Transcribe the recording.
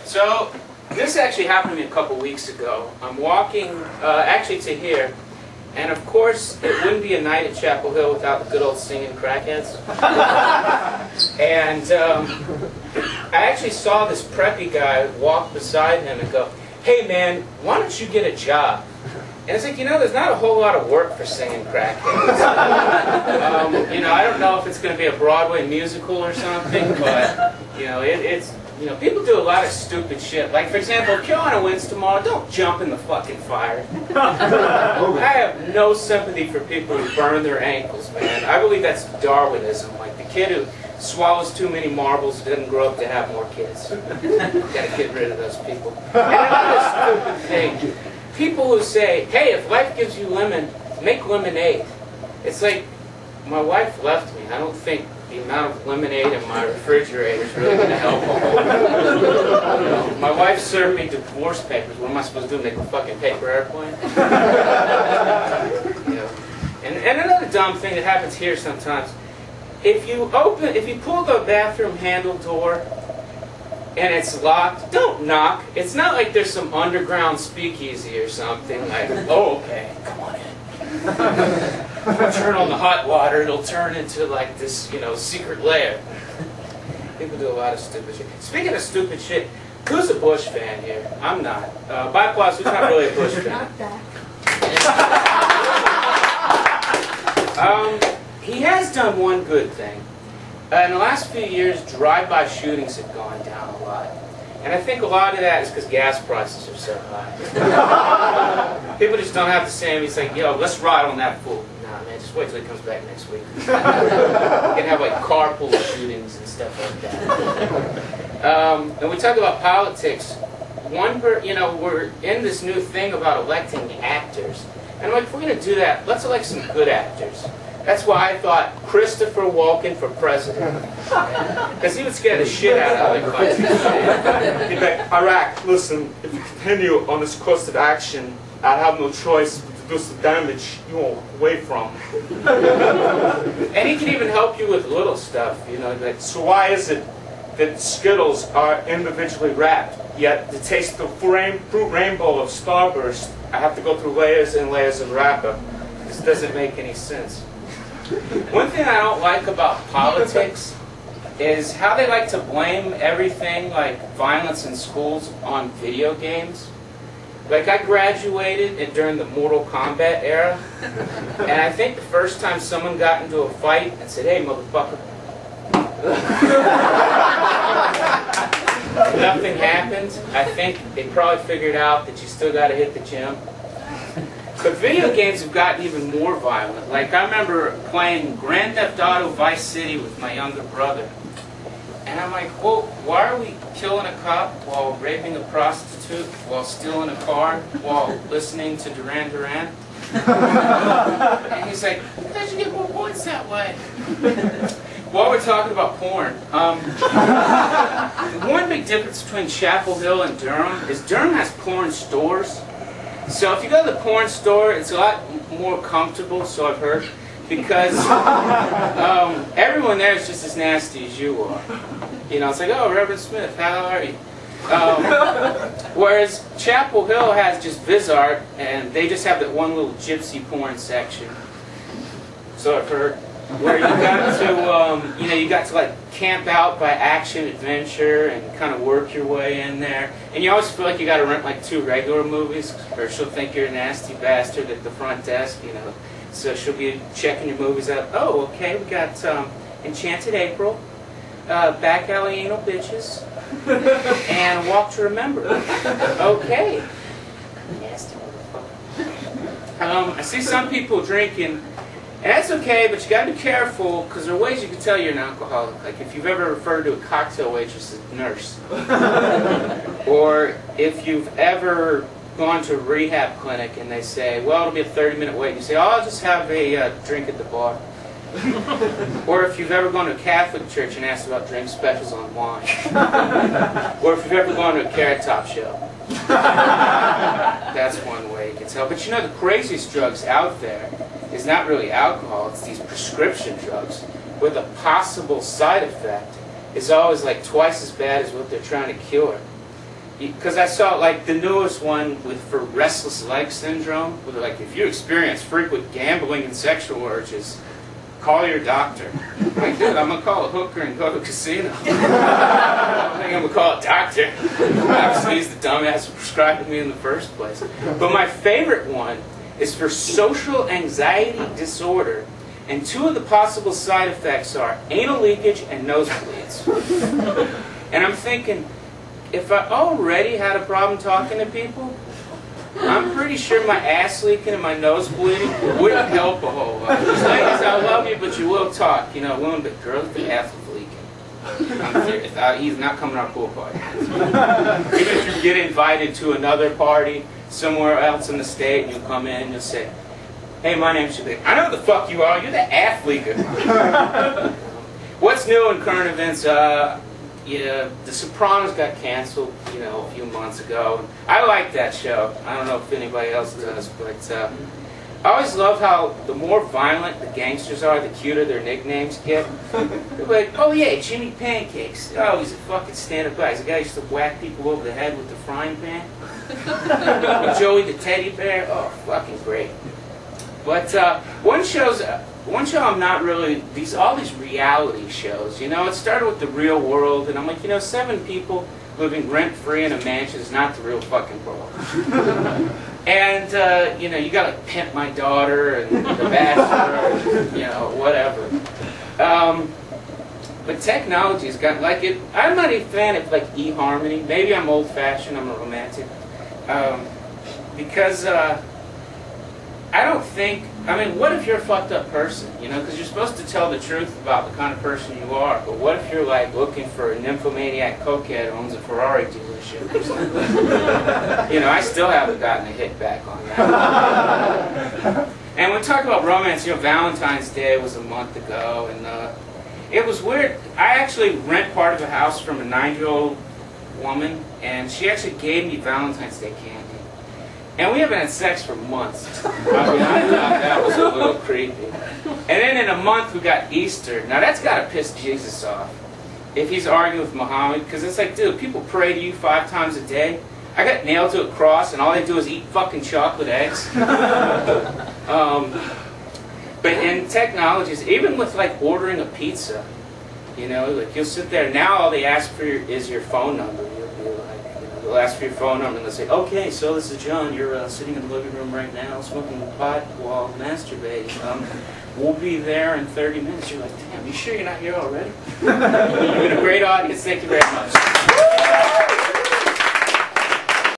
So, this actually happened to me a couple weeks ago. I'm walking, actually to here, and of course, it wouldn't be a night at Chapel Hill without the good old singing crackheads. And I actually saw this preppy guy walk beside him and go, "Hey man, why don't you get a job?" And it's like, you know, there's not a whole lot of work for singing crackheads. You know, I don't know if it's going to be a Broadway musical or something, but, you know, it's, you know, people do a lot of stupid shit. Like, for example, if Carolina wins tomorrow, don't jump in the fucking fire. I have no sympathy for people who burn their ankles, man. I believe that's Darwinism. Like, the kid who swallows too many marbles doesn't grow up to have more kids. Gotta get rid of those people. And another stupid thing. People who say, hey, if life gives you lemon, make lemonade. It's like, my wife left me. I don't think the amount of lemonade in my refrigerator is really going to help a whole lot. You know, my wife served me divorce papers. What am I supposed to do, make a fucking paper airplane? You know. And another dumb thing that happens here sometimes, if you pull the bathroom handle door, and it's locked, don't knock. It's not like there's some underground speakeasy or something. Like, oh, okay, come on in. Turn on the hot water, it'll turn into like this, you know, secret lair. People do a lot of stupid shit. Speaking of stupid shit, who's a Bush fan here? I'm not. By applause, who's not really a Bush fan? He has done one good thing. In the last few years, drive-by shootings have gone down a lot. And I think a lot of that is because gas prices are so high. People just don't have the same, it's like, yo, let's ride on that fool. Nah, man, just wait till he comes back next week. You can have like carpool shootings and stuff like that. And we talk about politics. You know, we're in this new thing about electing actors. And I'm like, if we're going to do that, let's elect some good actors. That's why I thought Christopher Walken for president. Because he would scare the shit out of other countries. He'd be like, Iraq, listen, if you continue on this course of action, I'd have no choice but to do some damage you won't away from. And he can even help you with little stuff, you know, like, so why is it that Skittles are individually wrapped, yet to taste the fruit rainbow of Starburst, I have to go through layers and layers of wrapper? This doesn't make any sense. One thing I don't like about politics is how they like to blame everything, like violence in schools, on video games. Like, I graduated during the Mortal Kombat era, and I think the first time someone got into a fight and said, hey, motherfucker, nothing happened, I think they probably figured out that you still got to hit the gym. But video games have gotten even more violent. Like, I remember playing Grand Theft Auto Vice City with my younger brother. And I'm like, well, why are we killing a cop while raping a prostitute, while stealing a car, while listening to Duran Duran? And he's like, because you get more points that way. While we're talking about porn, one big difference between Chapel Hill and Durham is Durham has porn stores. So if you go to the porn store, it's a lot more comfortable, so I've heard, because everyone there is just as nasty as you are. You know, it's like, oh, Reverend Smith, how are you? Whereas Chapel Hill has just Vizart, and they just have that one little gypsy porn section. So I've heard, where you got to, you know, you got to like camp out by action adventure and kind of work your way in there. And you always feel like you got to rent like 2 regular movies, or she'll think you're a nasty bastard at the front desk, you know. So she'll be checking your movies out. Oh, okay, we got Enchanted April, Back Alley Anal Bitches, and Walk to Remember. Okay. Nasty motherfucker. I see some people drinking. And that's okay, but you got to be careful, because there are ways you can tell you're an alcoholic. Like if you've ever referred to a cocktail waitress as nurse. Or if you've ever gone to a rehab clinic and they say, well, it'll be a 30-minute wait. And you say, oh, I'll just have a drink at the bar. Or if you've ever gone to a Catholic church and asked about drink specials on wine. Or if you've ever gone to a Carrot Top show. That's one way you can tell. But you know, the craziest drugs out there is not really alcohol, it's these prescription drugs, where the possible side effect is always like twice as bad as what they're trying to cure. because I saw like the newest one for restless leg syndrome, with like if you experience frequent gambling and sexual urges, call your doctor. I'm like, dude, I'm gonna call a hooker and go to a casino. I don't think I'm gonna call a doctor. Obviously, he's the dumbass who prescribed to me in the first place. But my favorite one is for social anxiety disorder, and 2 of the possible side effects are anal leakage and nosebleeds. And I'm thinking, if I already had a problem talking to people, I'm pretty sure my ass leaking and my nose bleeding wouldn't help a whole lot. Ladies, I love you, but you will talk. You know, women, but girls, the ass is leaking. I'm serious. He's not coming to our pool party. Even if you get invited to another party somewhere else in the state, and you come in and you'll say, hey, my name's Shabik. I know who the fuck you are. You're the ass leaker. What's new in current events? Yeah, The Sopranos got canceled, you know, a few months ago. I like that show. I don't know if anybody else does, but I always love how the more violent the gangsters are, the cuter their nicknames get. They're like, oh yeah, Jimmy Pancakes. Oh, he's a fucking stand-up guy. He's a guy who used to whack people over the head with the frying pan. Joey the teddy bear. Oh, fucking great. But one show I'm not really, all these reality shows, you know, it started with The Real World, and I'm like, you know, 7 people living rent-free in a mansion is not the real fucking world. And, you know, you gotta pimp my daughter and The Bachelor, you know, whatever. But technology has gotten, like it, I'm not a fan of, like, eHarmony. Maybe I'm old-fashioned, I'm a romantic. Because, I don't think, I mean, what if you're a fucked up person, you know, because you're supposed to tell the truth about the kind of person you are, but what if you're, like, looking for a nymphomaniac cokehead who owns a Ferrari dealership or something? You know, I still haven't gotten a hit back on that. And when we talk about romance, you know, Valentine's Day was a month ago, and it was weird. I actually rent part of a house from a 9-year-old woman, and she actually gave me Valentine's Day candy. And we haven't had sex for months. I mean, I thought that was a little creepy. And then in a month we got Easter. Now that's got to piss Jesus off. If he's arguing with Muhammad, because it's like, dude, people pray to you 5 times a day. I got nailed to a cross and all they do is eat fucking chocolate eggs. But in technologies, even with like ordering a pizza, you know, like you'll sit there, now all they ask for is your phone number. They'll ask for your phone number and they'll say, okay, so this is John, you're sitting in the living room right now smoking pot while masturbating. We'll be there in 30 minutes. You're like, damn, you sure you're not here already? You've been a great audience. Thank you very much.